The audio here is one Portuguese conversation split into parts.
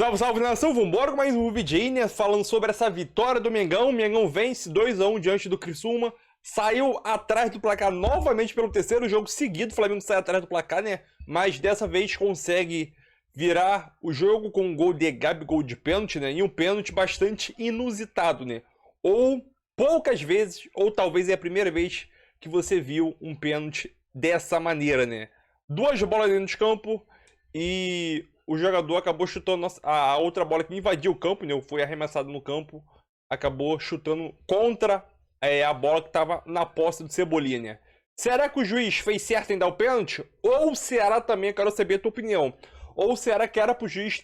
Salve, salve nação, vambora com mais um vídeo aí, né? Falando sobre essa vitória do Mengão. O Mengão vence 2-1 diante do Criciúma. Saiu atrás do placar novamente pelo terceiro jogo seguido. O Flamengo sai atrás do placar, né? Mas dessa vez consegue virar o jogo com um gol de Gabigol de pênalti, né? E um pênalti bastante inusitado, né? Ou poucas vezes, ou talvez é a primeira vez que você viu um pênalti dessa maneira, né? Duas bolas dentro de campo e o jogador acabou chutando a outra bola que invadiu o campo, né? Foi arremessado no campo, acabou chutando contra a bola que estava na posse do Cebolinha, né? Será que o juiz fez certo em dar o pênalti? Ou será também, eu quero saber a tua opinião, ou será que era pro juiz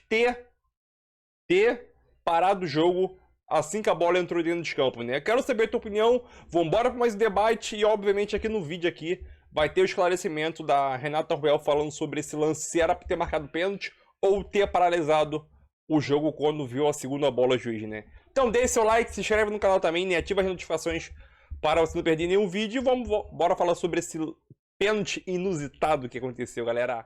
ter parado o jogo assim que a bola entrou dentro de campo, né? Quero saber a tua opinião, vambora para mais um debate e obviamente aqui no vídeo aqui vai ter o esclarecimento da Renata Ruel falando sobre esse lance, se era para ter marcado pênalti ou ter paralisado o jogo quando viu a segunda bola juiz, né? Então deixe seu like, se inscreve no canal também, né? Ativa as notificações para você não perder nenhum vídeo e bora falar sobre esse pênalti inusitado que aconteceu, galera.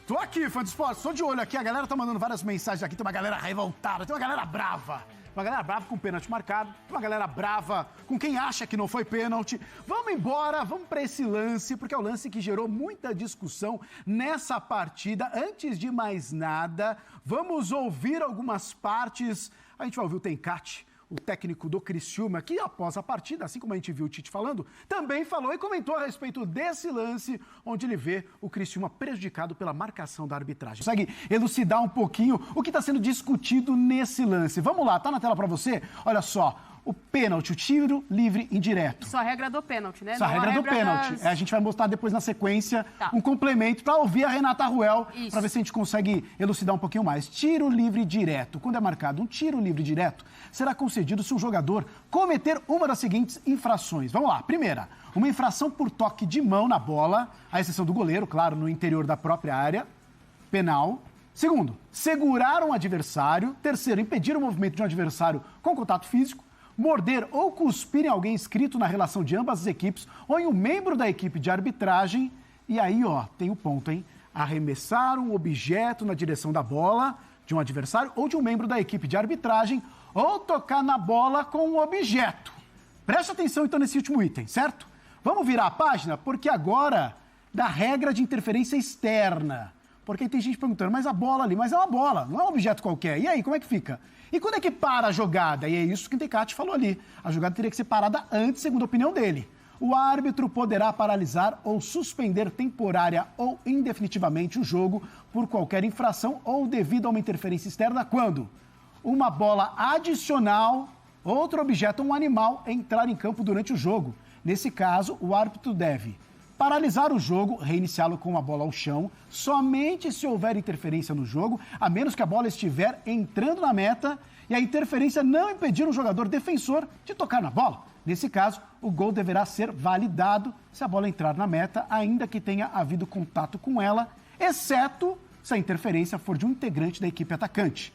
Tô aqui, fã de esporte, tô de olho aqui, a galera tá mandando várias mensagens aqui, tem uma galera revoltada, tem uma galera brava. Uma galera brava com pênalti marcado, uma galera brava com quem acha que não foi pênalti. Vamos embora, vamos para esse lance, porque é o lance que gerou muita discussão nessa partida. Antes de mais nada, vamos ouvir algumas partes. A gente vai ouvir o Tencati, o técnico do Criciúma, que após a partida, assim como a gente viu o Tite falando, também falou e comentou a respeito desse lance, onde ele vê o Criciúma prejudicado pela marcação da arbitragem. Consegue elucidar um pouquinho o que está sendo discutido nesse lance. Vamos lá, tá na tela para você? Olha só, o pênalti, o tiro livre indireto. Isso a regra do pênalti, né? Isso a regra do pênalti. A gente vai mostrar depois na sequência um complemento para ouvir a Renata Ruel, para ver se a gente consegue elucidar um pouquinho mais. Tiro livre direto. Quando é marcado um tiro livre direto, será concedido se o jogador cometer uma das seguintes infrações. Vamos lá. Primeira, uma infração por toque de mão na bola, à exceção do goleiro, claro, no interior da própria área, penal. Segundo, segurar um adversário. Terceiro, impedir o movimento de um adversário com contato físico. Morder ou cuspir em alguém inscrito na relação de ambas as equipes ou em um membro da equipe de arbitragem. E aí, ó, tem o ponto, hein? Arremessar um objeto na direção da bola de um adversário ou de um membro da equipe de arbitragem ou tocar na bola com um objeto. Preste atenção, então, nesse último item, certo? Vamos virar a página, porque agora, da regra de interferência externa. Porque tem gente perguntando, mas a bola ali, mas é uma bola, não é um objeto qualquer. E aí, como é que fica? E quando é que para a jogada? E é isso que o Tencati falou ali. A jogada teria que ser parada antes, segundo a opinião dele. O árbitro poderá paralisar ou suspender temporária ou indefinitivamente o jogo por qualquer infração ou devido a uma interferência externa quando uma bola adicional, outro objeto ou um animal entrar em campo durante o jogo. Nesse caso, o árbitro deve paralisar o jogo, reiniciá-lo com a bola ao chão, somente se houver interferência no jogo, a menos que a bola estiver entrando na meta e a interferência não impedir o jogador defensor de tocar na bola. Nesse caso, o gol deverá ser validado se a bola entrar na meta, ainda que tenha havido contato com ela, exceto se a interferência for de um integrante da equipe atacante.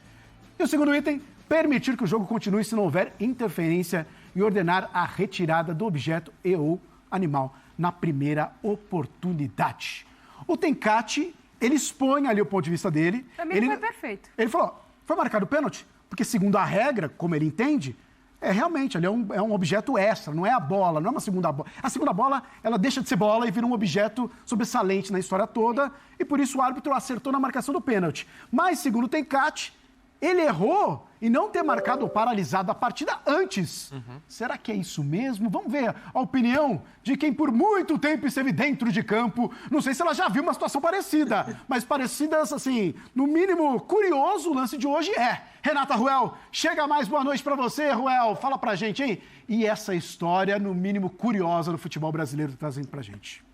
E o segundo item, permitir que o jogo continue se não houver interferência e ordenar a retirada do objeto e ou animal na primeira oportunidade. O Tencati, ele expõe ali o ponto de vista dele. Pra mim foi perfeito. Ele falou, foi marcado o pênalti, porque segundo a regra, como ele entende, realmente, ali é um objeto extra, não é a bola, não é uma segunda bola. A segunda bola, ela deixa de ser bola e vira um objeto sobressalente na história toda, e por isso o árbitro acertou na marcação do pênalti. Mas, segundo o Tencati, ele errou em não ter marcado ou paralisado a partida antes. Será que é isso mesmo? Vamos ver a opinião de quem por muito tempo esteve dentro de campo. Não sei se ela já viu uma situação parecida, mas parecidas, assim, no mínimo curioso o lance de hoje é. Renata Ruel, chega mais, boa noite pra você, Ruel. Fala pra gente, hein? E essa história, no mínimo curiosa, do futebol brasileiro trazendo pra gente.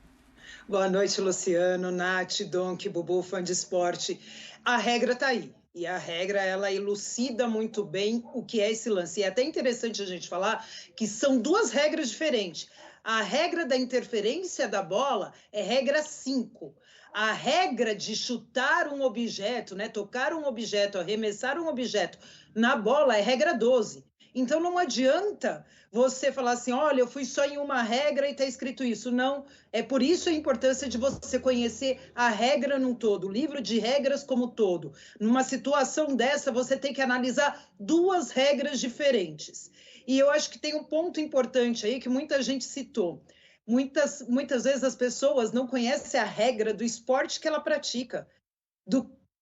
Boa noite, Luciano, Nath, Donk, Bubu, fã de esporte. A regra tá aí. E a regra, ela elucida muito bem o que é esse lance. E é até interessante a gente falar que são duas regras diferentes. A regra da interferência da bola é regra 5. A regra de chutar um objeto, né, tocar um objeto, arremessar um objeto na bola é regra 12. Então não adianta você falar assim, olha, eu fui só em uma regra e está escrito isso. Não, é por isso a importância de você conhecer a regra num todo, o livro de regras como todo. Numa situação dessa, você tem que analisar duas regras diferentes. E eu acho que tem um ponto importante aí que muita gente citou. Muitas vezes as pessoas não conhecem a regra do esporte que ela pratica,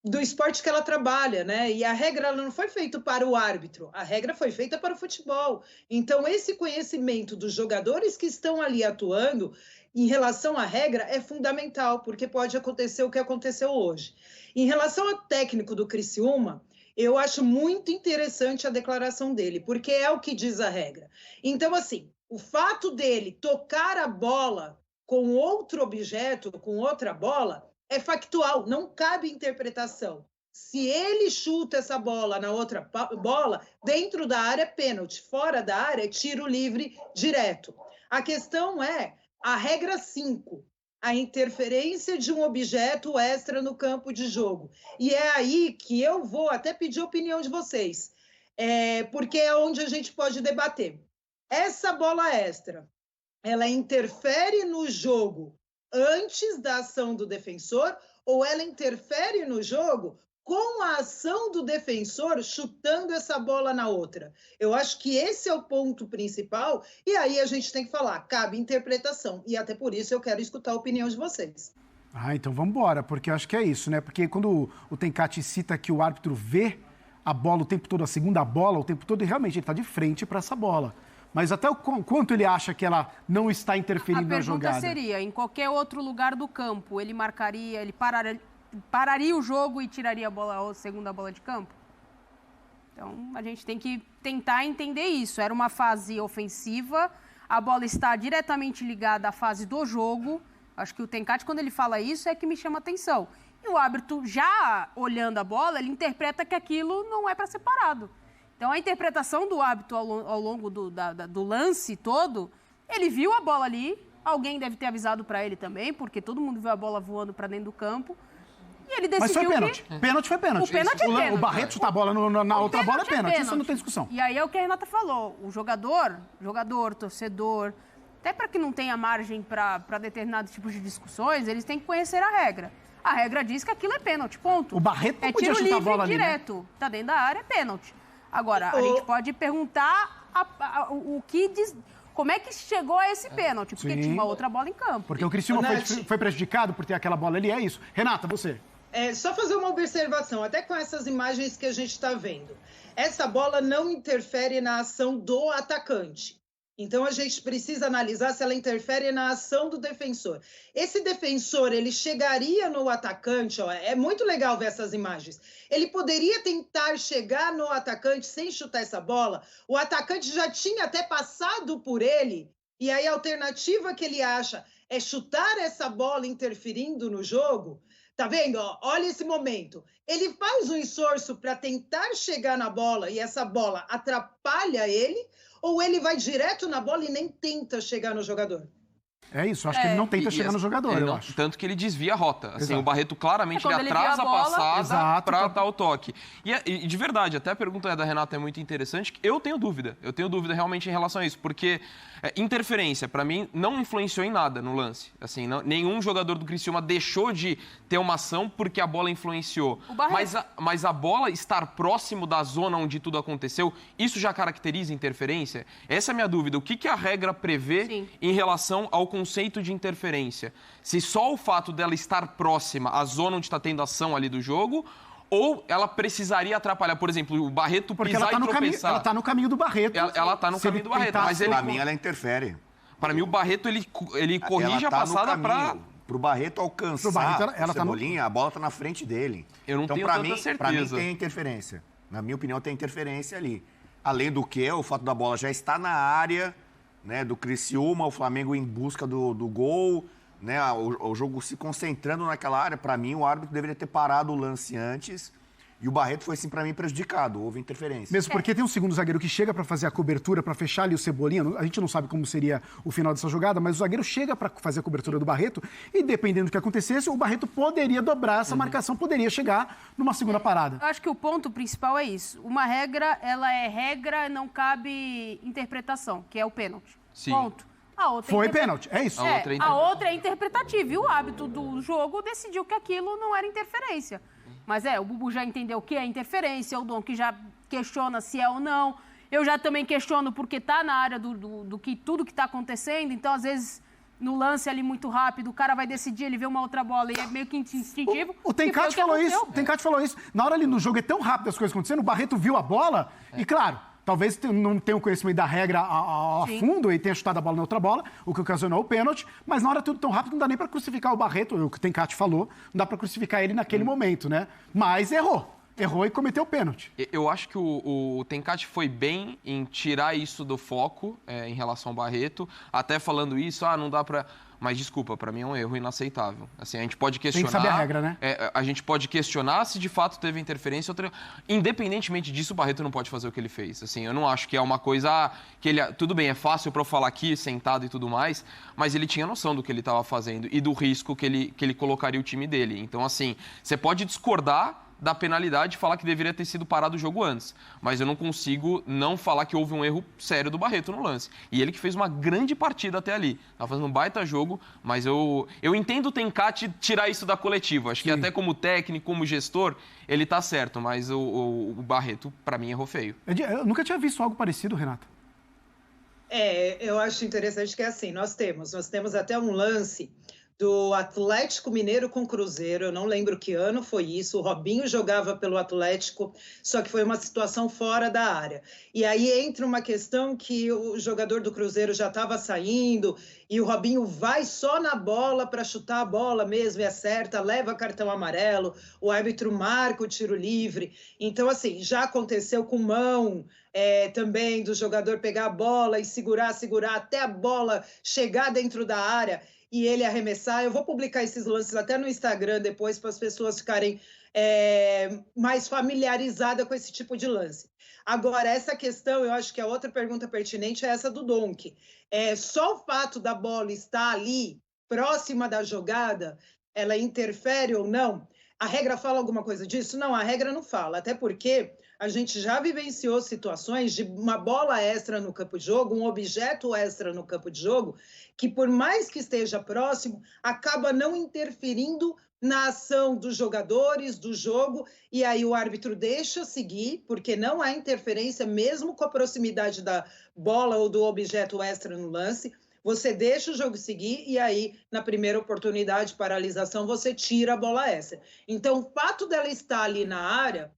do esporte que ela trabalha, né? E a regra ela não foi feita para o árbitro, a regra foi feita para o futebol. Então, esse conhecimento dos jogadores que estão ali atuando em relação à regra é fundamental, porque pode acontecer o que aconteceu hoje. Em relação ao técnico do Criciúma, eu acho muito interessante a declaração dele, porque é o que diz a regra. Então, assim, o fato dele tocar a bola com outro objeto, com outra bola, é factual, não cabe interpretação. Se ele chuta essa bola na outra bola, dentro da área é pênalti, fora da área é tiro livre direto. A questão é a regra 5, a interferência de um objeto extra no campo de jogo. E é aí que eu vou até pedir a opinião de vocês, porque é onde a gente pode debater. Essa bola extra, ela interfere no jogo antes da ação do defensor ou ela interfere no jogo com a ação do defensor chutando essa bola na outra? Eu acho que esse é o ponto principal e aí a gente tem que falar, cabe interpretação e até por isso eu quero escutar a opinião de vocês. Então vamos embora, porque eu acho que é isso, né? Porque quando o Tencati cita que o árbitro vê a bola o tempo todo, a segunda bola o tempo todo, e realmente ele está de frente para essa bola. Mas até o quanto ele acha que ela não está interferindo na jogada? A pergunta seria, em qualquer outro lugar do campo, ele marcaria, ele pararia o jogo e tiraria a segunda bola de campo? Então, a gente tem que tentar entender isso. Era uma fase ofensiva, a bola está diretamente ligada à fase do jogo. Acho que o Tencati, quando ele fala isso, é que me chama atenção. E o árbitro, já olhando a bola, ele interpreta que aquilo não é para ser parado. Então, a interpretação do árbitro ao longo do lance todo, ele viu a bola ali, alguém deve ter avisado para ele também, porque todo mundo viu a bola voando para dentro do campo, e ele decidiu. Mas foi pênalti. Pênalti foi pênalti. O pênalti é pênalti. O Barreto chutar a bola na outra bola é pênalti. Isso não tem discussão. E aí é o que a Renata falou, o jogador, torcedor, até para que não tenha margem para determinados tipos de discussões, eles têm que conhecer a regra. A regra diz que aquilo é pênalti, ponto. O Barreto não podia chutar a bola ali, direto, né? Tá dentro da área, é pênalti. Agora, a gente pode perguntar o que diz, como é que chegou a esse pênalti, porque tinha uma outra bola em campo. Porque o Criciúma foi prejudicado por ter aquela bola ali, é isso. Renata, você. Só fazer uma observação, até com essas imagens que a gente está vendo. Essa bola não interfere na ação do atacante. Então, a gente precisa analisar se ela interfere na ação do defensor. Esse defensor, ele chegaria no atacante, é muito legal ver essas imagens. Ele poderia tentar chegar no atacante sem chutar essa bola. O atacante já tinha até passado por ele. E aí, a alternativa que ele acha é chutar essa bola interferindo no jogo. Tá vendo? Olha esse momento. Ele faz um esforço para tentar chegar na bola e essa bola atrapalha ele, ou ele vai direto na bola e nem tenta chegar no jogador? É isso, acho que ele não tenta chegar no jogador, eu acho. Tanto que ele desvia a rota. Assim, Exato. o Barreto claramente ele atrasa a passada para dar o toque. E de verdade, até a pergunta da Renata é muito interessante. Eu tenho dúvida realmente em relação a isso, porque interferência, para mim, não influenciou em nada no lance. Assim, nenhum jogador do Criciúma deixou de ter uma ação porque a bola influenciou. Mas a bola estar próximo da zona onde tudo aconteceu, isso já caracteriza interferência? Essa é a minha dúvida. O que a regra prevê em relação ao conceito de interferência? Se só o fato dela estar próxima à zona onde está tendo ação ali do jogo, ou ela precisaria atrapalhar, por exemplo, o Barreto pisar e tropeçar. Ela está no caminho do Barreto. Ela está no caminho do Barreto. Mas para mim, ela interfere. Para mim, o Barreto, ele corrige a passada para... Para o Barreto alcançar a Cebolinha, a bola está na frente dele. Eu não tenho tanta certeza. Para mim, tem interferência. Na minha opinião, tem interferência ali. Além do que, o fato da bola já estar na área, né, do Criciúma, o Flamengo em busca do gol, né, o jogo se concentrando naquela área. Para mim, o árbitro deveria ter parado o lance antes E o Barreto foi, assim, para mim, prejudicado. Houve interferência. Mesmo porque tem um segundo zagueiro que chega para fazer a cobertura, para fechar ali o Cebolinha. A gente não sabe como seria o final dessa jogada, mas o zagueiro chega para fazer a cobertura do Barreto e, dependendo do que acontecesse, o Barreto poderia dobrar essa marcação, poderia chegar numa segunda parada. Eu acho que o ponto principal é isso. Uma regra, ela é regra e não cabe interpretação, que é o pênalti. Sim. Ponto. A outra Foi pênalti, é isso. A outra é interpretativa. E o hábito do jogo decidiu que aquilo não era interferência. Mas o Bubu já entendeu o que é interferência, o Dom que já questiona se é ou não. Eu já também questiono porque está na área do que tudo que está acontecendo. Então, às vezes, no lance ali muito rápido, o cara vai decidir, ele vê uma outra bola e é meio que instintivo. O Tencati falou isso. Na hora ali no jogo é tão rápido as coisas acontecendo, o Barreto viu a bola e, claro, talvez não tenha o conhecimento da regra a fundo e tenha chutado a bola na outra bola, o que ocasionou o pênalti, mas na hora tudo tão rápido não dá nem para crucificar o Barreto, o que o Tencati falou, não dá para crucificar ele naquele momento, né? Mas errou e cometeu o pênalti. Eu acho que o Tencati foi bem em tirar isso do foco em relação ao Barreto, até falando isso, não dá para... Mas, desculpa, para mim é um erro inaceitável. Assim, a gente pode questionar... Tem que saber a regra, né? A gente pode questionar se de fato teve interferência. Independentemente disso, o Barreto não pode fazer o que ele fez. Assim, eu não acho que é uma coisa que ele... Tudo bem, é fácil para eu falar aqui, sentado e tudo mais, mas ele tinha noção do que ele estava fazendo e do risco que ele colocaria o time dele. Então, assim, você pode discordar da penalidade e falar que deveria ter sido parado o jogo antes. Mas eu não consigo não falar que houve um erro sério do Barreto no lance. E ele que fez uma grande partida até ali. Estava fazendo um baita jogo, mas eu entendo o Tencati tirar isso da coletiva. Acho que até como técnico, como gestor, ele tá certo. Mas o Barreto, para mim, errou feio. Eu nunca tinha visto algo parecido, Renata. Eu acho interessante que é assim, nós temos até um lance do Atlético Mineiro com Cruzeiro, eu não lembro que ano foi isso, o Robinho jogava pelo Atlético, só que foi uma situação fora da área. E aí entra uma questão que o jogador do Cruzeiro já estava saindo e o Robinho vai só na bola para chutar a bola mesmo e acerta, leva cartão amarelo, o árbitro marca o tiro livre. Então, assim, já aconteceu com mão também do jogador pegar a bola e segurar até a bola chegar dentro da área e ele arremessar. Eu vou publicar esses lances até no Instagram depois para as pessoas ficarem mais familiarizadas com esse tipo de lance. Agora, essa questão, eu acho que a outra pergunta pertinente é essa do Donk. Só o fato da bola estar ali, próxima da jogada, ela interfere ou não? A regra fala alguma coisa disso? Não, a regra não fala, até porque a gente já vivenciou situações de uma bola extra no campo de jogo, um objeto extra no campo de jogo, que por mais que esteja próximo, acaba não interferindo na ação dos jogadores, do jogo, e aí o árbitro deixa seguir, porque não há interferência, mesmo com a proximidade da bola ou do objeto extra no lance, você deixa o jogo seguir e aí, na primeira oportunidade de paralisação, você tira a bola extra. Então, o fato dela estar ali na área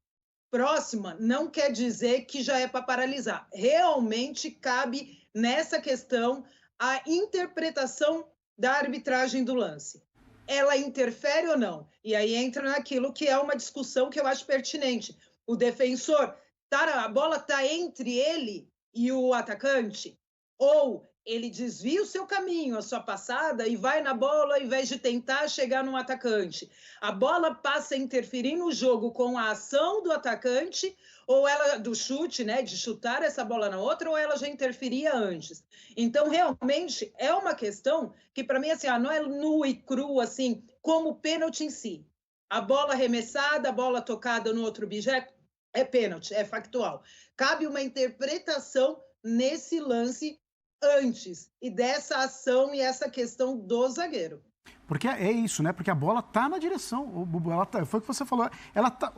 próxima não quer dizer que já é para paralisar. Realmente cabe nessa questão a interpretação da arbitragem do lance. Ela interfere ou não? E aí entra naquilo que é uma discussão que eu acho pertinente. O defensor, a bola está entre ele e o atacante? Ou ele desvia o seu caminho, a sua passada, e vai na bola ao invés de tentar chegar no atacante? A bola passa a interferir no jogo com a ação do atacante, ou ela, do chute, né, de chutar essa bola na outra, ou ela já interferia antes? Então, realmente, é uma questão que, para mim, assim, não é nu e cru, assim, como o pênalti em si. A bola arremessada, a bola tocada no outro objeto, é pênalti, é factual. Cabe uma interpretação nesse lance antes e dessa ação e essa questão do zagueiro. Porque é isso, né? Porque a bola tá na direção. Bubu, foi o que você falou. Ela tá...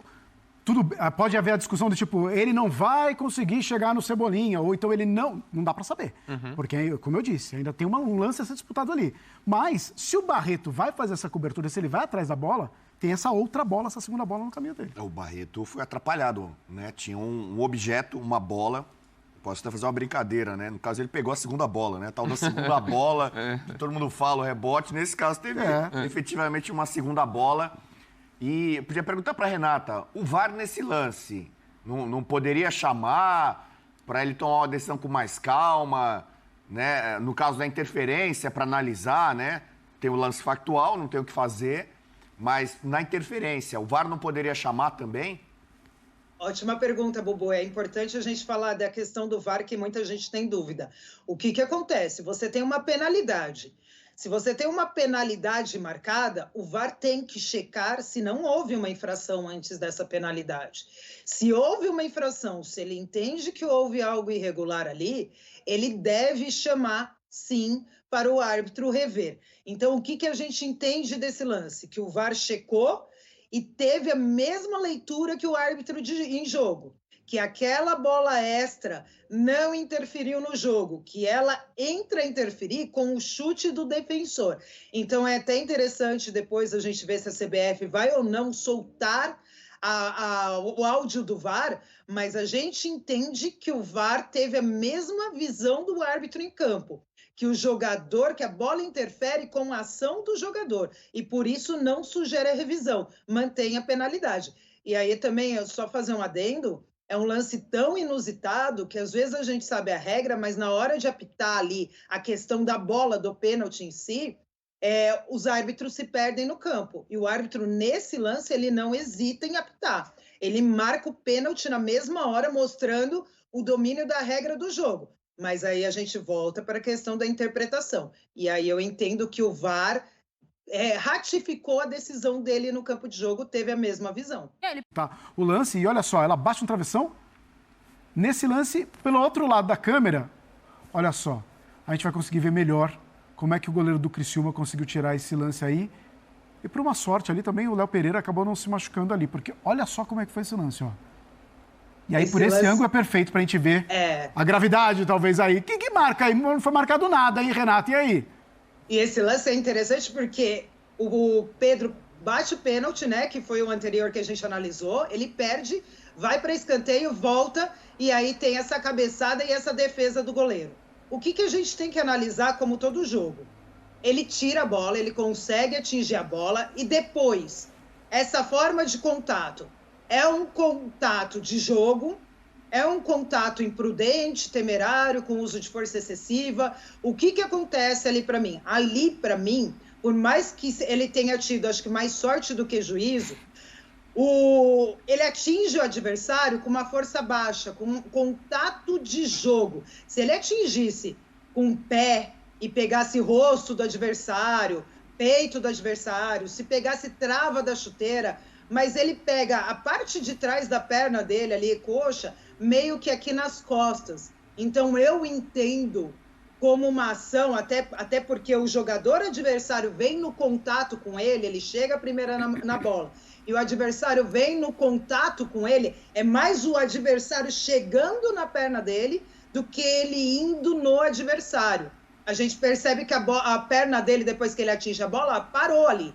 pode haver a discussão do tipo, ele não vai conseguir chegar no Cebolinha, ou então ele não dá para saber. Porque, como eu disse, ainda tem um lance a ser disputado ali. Mas, se o Barreto vai fazer essa cobertura, se ele vai atrás da bola, tem essa outra bola, essa segunda bola no caminho dele. O Barreto foi atrapalhado, né? Tinha um objeto, uma bola. Posso até fazer uma brincadeira, né? No caso, ele pegou a segunda bola, né? Tal da segunda bola, que todo mundo fala, o rebote. Nesse caso, teve efetivamente uma segunda bola. E eu podia perguntar para Renata, o VAR nesse lance não poderia chamar para ele tomar uma decisão com mais calma, né? No caso da interferência, para analisar, né? Tem o lance factual, não tem o que fazer, mas na interferência, o VAR não poderia chamar também? Ótima pergunta, Bubu. É importante a gente falar da questão do VAR, que muita gente tem dúvida. O que acontece? Você tem uma penalidade. Se você tem uma penalidade marcada, o VAR tem que checar se não houve uma infração antes dessa penalidade. Se houve uma infração, se ele entende que houve algo irregular ali, ele deve chamar, sim, para o árbitro rever. Então, o que a gente entende desse lance? Que o VAR checou e teve a mesma leitura que o árbitro em jogo, que aquela bola extra não interferiu no jogo, que ela entra a interferir com o chute do defensor. Então, é até interessante depois a gente ver se a CBF vai ou não soltar o áudio do VAR, mas a gente entende que o VAR teve a mesma visão do árbitro em campo, que o jogador, que a bola interfere com a ação do jogador, e por isso não sugere a revisão, mantém a penalidade. E aí também, só fazer um adendo, é um lance tão inusitado que às vezes a gente sabe a regra, mas na hora de apitar ali a questão da bola, do pênalti em si, os árbitros se perdem no campo. E o árbitro, nesse lance, ele não hesita em apitar. Ele marca o pênalti na mesma hora, mostrando o domínio da regra do jogo. Mas aí a gente volta para a questão da interpretação. E aí eu entendo que o VAR ratificou a decisão dele no campo de jogo, teve a mesma visão. Tá, o lance, e olha só, ela bate no travessão. Nesse lance, pelo outro lado da câmera, olha só, a gente vai conseguir ver melhor como é que o goleiro do Criciúma conseguiu tirar esse lance aí. E por uma sorte ali também, o Léo Pereira acabou não se machucando ali, porque olha só como é que foi esse lance, ó. E aí, por esse ângulo, é perfeito pra gente ver a gravidade, talvez, aí. Que marca aí? Não foi marcado nada, hein, Renato? E aí? E esse lance é interessante porque o Pedro bate o pênalti, né? Que foi o anterior que a gente analisou. Ele perde, vai para escanteio, volta, e aí tem essa cabeçada e essa defesa do goleiro. O que a gente tem que analisar como todo jogo? Ele tira a bola, ele consegue atingir a bola, e depois, essa forma de contato é um contato de jogo, é um contato imprudente, temerário, com uso de força excessiva. O que acontece ali para mim? Ali, para mim, por mais que ele tenha tido, acho que mais sorte do que juízo, ele atinge o adversário com uma força baixa, com um contato de jogo. Se ele atingisse com o pé e pegasse rosto do adversário, peito do adversário, se pegasse trava da chuteira, mas ele pega a parte de trás da perna dele ali, coxa, meio que aqui nas costas. Então, eu entendo como uma ação, até porque o jogador adversário vem no contato com ele, ele chega primeiro na bola, e o adversário vem no contato com ele, é mais o adversário chegando na perna dele do que ele indo no adversário. A gente percebe que a perna dele, depois que ele atinge a bola, parou ali.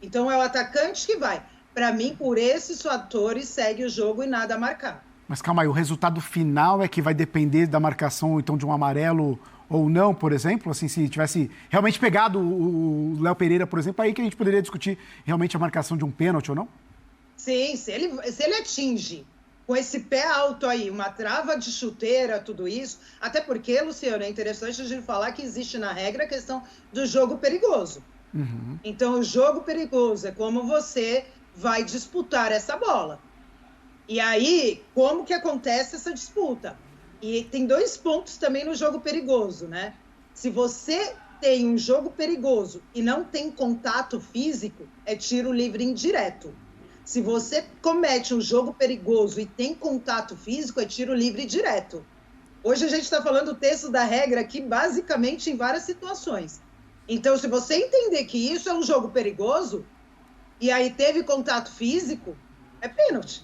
Então, é o atacante que vai. Para mim, por esses fatores, segue o jogo e nada a marcar. Mas calma aí, o resultado final é que vai depender da marcação, então, de um amarelo ou não, por exemplo? Assim, se tivesse realmente pegado o Léo Pereira, por exemplo, aí que a gente poderia discutir realmente a marcação de um pênalti ou não? Sim, se ele atinge com esse pé alto aí, uma trava de chuteira, tudo isso, até porque, Luciano, é interessante a gente falar que existe na regra a questão do jogo perigoso. Uhum. Então, o jogo perigoso é como você vai disputar essa bola. E aí, como que acontece essa disputa? E tem 2 pontos também no jogo perigoso, né? Se você tem um jogo perigoso e não tem contato físico, é tiro livre indireto. Se você comete um jogo perigoso e tem contato físico, é tiro livre direto. Hoje a gente está falando o texto da regra aqui, basicamente, em várias situações. Então, se você entender que isso é um jogo perigoso, e aí teve contato físico, é pênalti.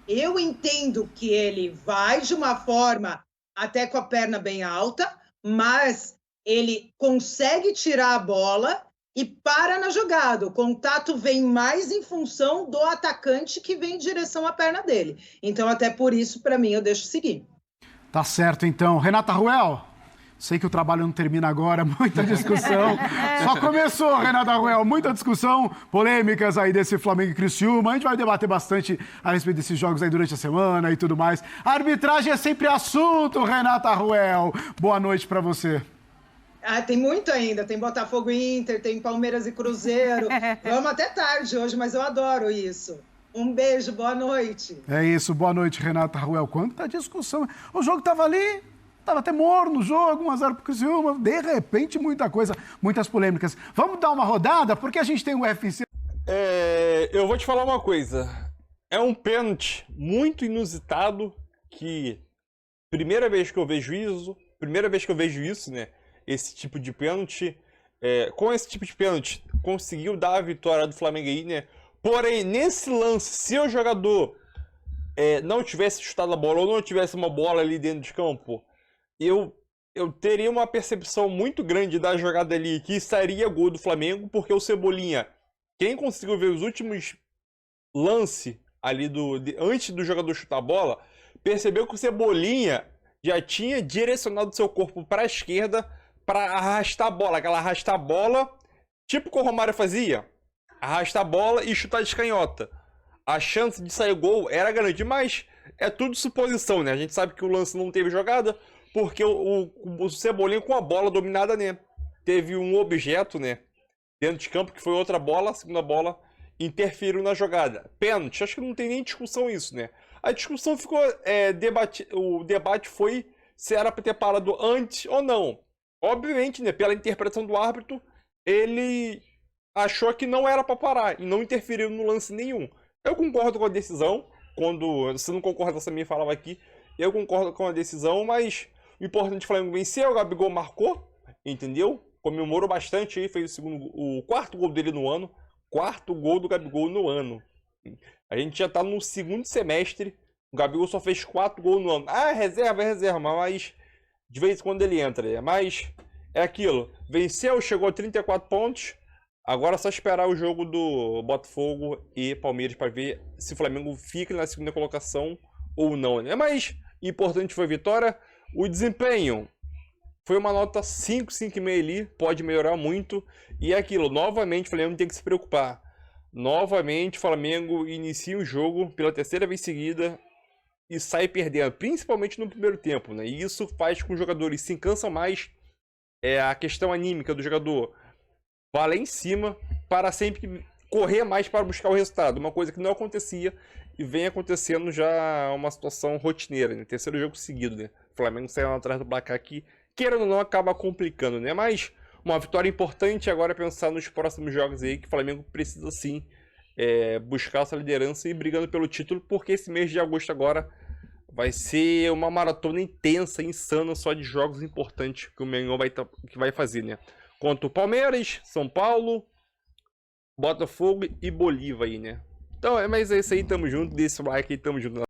Eu entendo que ele vai de uma forma até com a perna bem alta, mas ele consegue tirar a bola e para na jogada. O contato vem mais em função do atacante que vem em direção à perna dele. Então, até por isso, para mim, eu deixo seguir. Tá certo, então. Renata Ruel, sei que o trabalho não termina agora, muita discussão. Só começou, Renata Ruel, muita discussão, polêmicas aí desse Flamengo e Criciúma. A gente vai debater bastante a respeito desses jogos aí durante a semana e tudo mais. A arbitragem é sempre assunto, Renata Ruel. Boa noite para você. Tem muito ainda. Tem Botafogo e Inter, tem Palmeiras e Cruzeiro. Vamos até tarde hoje, mas eu adoro isso. Um beijo, boa noite. É isso, boa noite, Renata Ruel. Quanta discussão. O jogo estava ali, estava até morno o jogo, 1-0 pro Criciúma. De repente, muita coisa, muitas polêmicas. Vamos dar uma rodada, porque a gente tem o UFC. Eu vou te falar uma coisa. É um pênalti muito inusitado que primeira vez que eu vejo isso, né? Esse tipo de pênalti. Com esse tipo de pênalti, conseguiu dar a vitória do Flamengo aí, né? Porém, nesse lance, se o jogador não tivesse chutado a bola ou não tivesse uma bola ali dentro de campo, eu teria uma percepção muito grande da jogada ali que estaria gol do Flamengo, porque o Cebolinha, quem conseguiu ver os últimos lances ali antes do jogador chutar a bola, percebeu que o Cebolinha já tinha direcionado seu corpo para a esquerda para arrastar a bola, aquela arrastar a bola, tipo que o Romário fazia. Arrastar a bola e chutar de canhota. A chance de sair gol era grande, mas é tudo suposição, né? A gente sabe que o lance não teve jogada, porque o Cebolinha com a bola dominada, né? Teve um objeto, né? Dentro de campo, que foi outra bola, a segunda bola, interferiu na jogada. Pênalti, acho que não tem nem discussão isso, né? A discussão ficou, o debate foi se era para ter parado antes ou não. Obviamente, né? Pela interpretação do árbitro, ele achou que não era para parar e não interferiu no lance nenhum. Eu concordo com a decisão. Quando você não concorda, você me falava aqui. Eu concordo com a decisão, mas o importante é que o Flamengo venceu, o Gabigol marcou, entendeu? Comemorou bastante aí, fez o quarto gol dele no ano. Quarto gol do Gabigol no ano. A gente já tá no segundo semestre, o Gabigol só fez 4 gols no ano. Ah, reserva, mas de vez em quando ele entra, né? Mas é aquilo, venceu, chegou a 34 pontos. Agora é só esperar o jogo do Botafogo e Palmeiras para ver se o Flamengo fica na segunda colocação ou não, né? Mas importante foi a vitória. O desempenho foi uma nota 5, 5,5 ali, pode melhorar muito. E é aquilo, novamente o Flamengo tem que se preocupar. Novamente o Flamengo inicia o jogo pela terceira vez seguida e sai perdendo, principalmente no primeiro tempo, né? E isso faz com que os jogadores se cansam mais. A questão anímica do jogador vai lá em cima para sempre correr mais para buscar o resultado. Uma coisa que não acontecia e vem acontecendo já uma situação rotineira, né? Terceiro jogo seguido, né? O Flamengo saiu atrás do placar aqui, querendo ou não, acaba complicando, né? Mas uma vitória importante agora é pensar nos próximos jogos aí, que o Flamengo precisa sim buscar essa liderança e brigando pelo título, porque esse mês de agosto agora vai ser uma maratona intensa, insana, só de jogos importantes que o Mengão vai fazer, né? Contra o Palmeiras, São Paulo, Botafogo e Bolívar aí, né? Então, mas é isso aí, tamo junto, desse like aí, tamo junto.